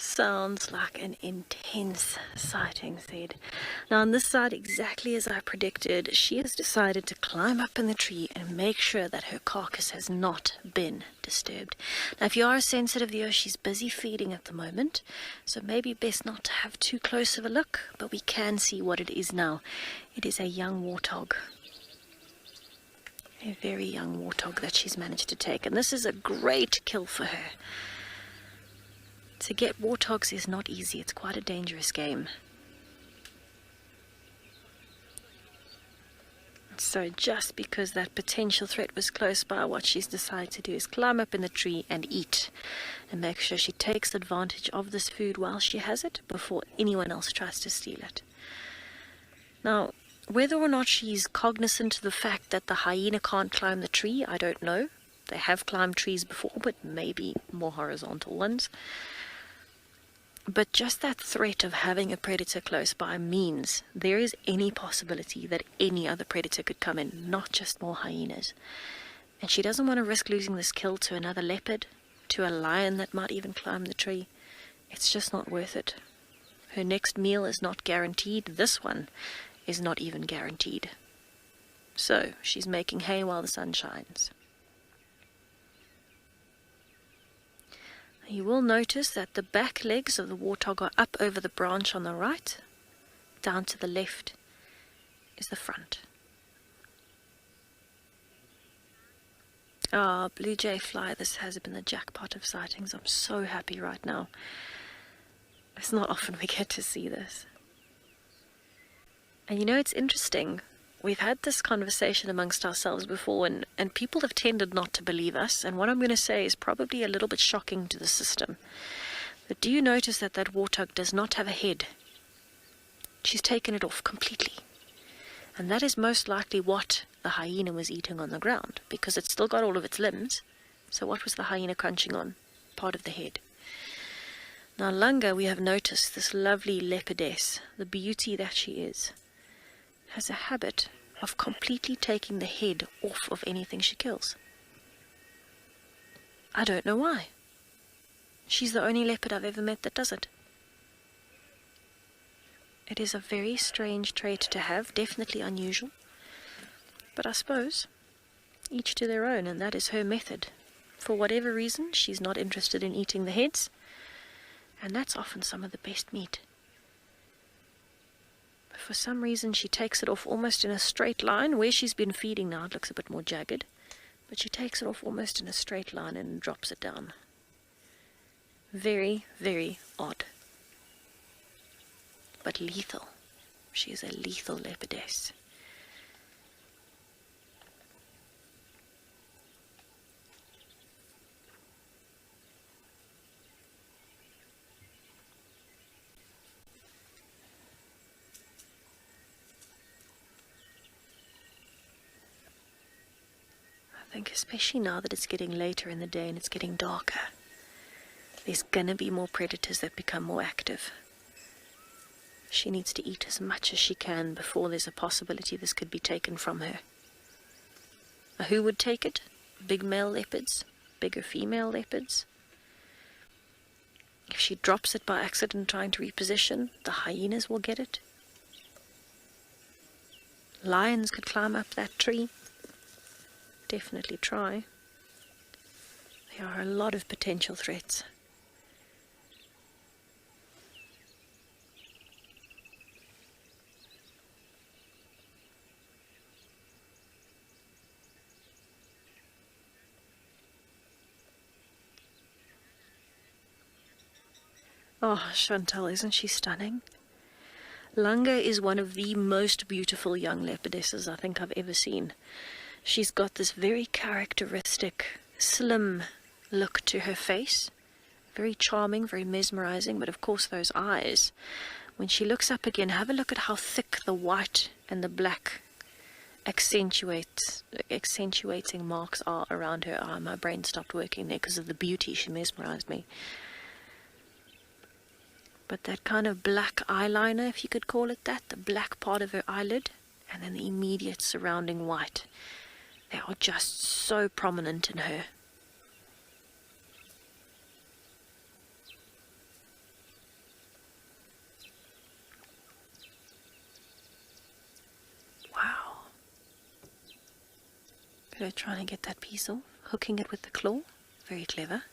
Sounds like an intense sighting, Sid. Now on this side, exactly as I predicted, she has decided to climb up in the tree and make sure that her carcass has not been disturbed. Now if you are a sensitive viewer, she's busy feeding at the moment, so maybe best not to have too close of a look, but we can see what it is now. It is a young warthog. A very young warthog that she's managed to take, and this is a great kill for her. To get warthogs is not easy, it's quite a dangerous game. So just because that potential threat was close by, what she's decided to do is climb up in the tree and eat, and make sure she takes advantage of this food while she has it, before anyone else tries to steal it. Now, whether or not she's cognizant of the fact that the hyena can't climb the tree, I don't know. They have climbed trees before, but maybe more horizontal ones. But just that threat of having a predator close by means there is any possibility that any other predator could come in, not just more hyenas. And she doesn't want to risk losing this kill to another leopard, to a lion that might even climb the tree. It's just not worth it. Her next meal is not guaranteed. This one is not even guaranteed. So she's making hay while the sun shines. You will notice that the back legs of the warthog are up over the branch on the right. Down to the left is the front. Ah, blue jay fly, this has been the jackpot of sightings. I'm so happy right now. It's not often we get to see this. And you know, it's interesting. We've had this conversation amongst ourselves before, and people have tended not to believe us, and what I'm going to say is probably a little bit shocking to the system. But do you notice that that warthog does not have a head? She's taken it off completely. And that is most likely what the hyena was eating on the ground, because it's still got all of its limbs. So what was the hyena crunching on? Part of the head. Now Langa, we have noticed, this lovely leopardess, the beauty that she is, has a habit of completely taking the head off of anything she kills. I don't know why. She's the only leopard I've ever met that does it. It is a very strange trait to have, definitely unusual. But I suppose each to their own, and that is her method. For whatever reason, she's not interested in eating the heads, and that's often some of the best meat. For some reason she takes it off almost in a straight line. Where she's been feeding now it looks a bit more jagged, but she takes it off almost in a straight line and drops it down. Very, very odd. But lethal. She is a lethal leopardess. I think especially now that it's getting later in the day and it's getting darker, there's gonna be more predators that become more active. She needs to eat as much as she can before there's a possibility this could be taken from her. Now, who would take it? Big male leopards? Bigger female leopards? If she drops it by accident trying to reposition, the hyenas will get it. Lions could climb up that tree. Definitely try. There are a lot of potential threats. Oh, Chantal, isn't she stunning? Langa is one of the most beautiful young leopardesses I think I've ever seen. She's got this very characteristic, slim look to her face. Very charming, very mesmerizing, but of course those eyes. When she looks up again, have a look at how thick the white and the black accentuating marks are around her eye. My brain stopped working there because of the beauty. She mesmerized me. But that kind of black eyeliner, if you could call it that, the black part of her eyelid, and then the immediate surrounding white. They are just so prominent in her. trying to get that piece off, hooking it with the claw. Very clever.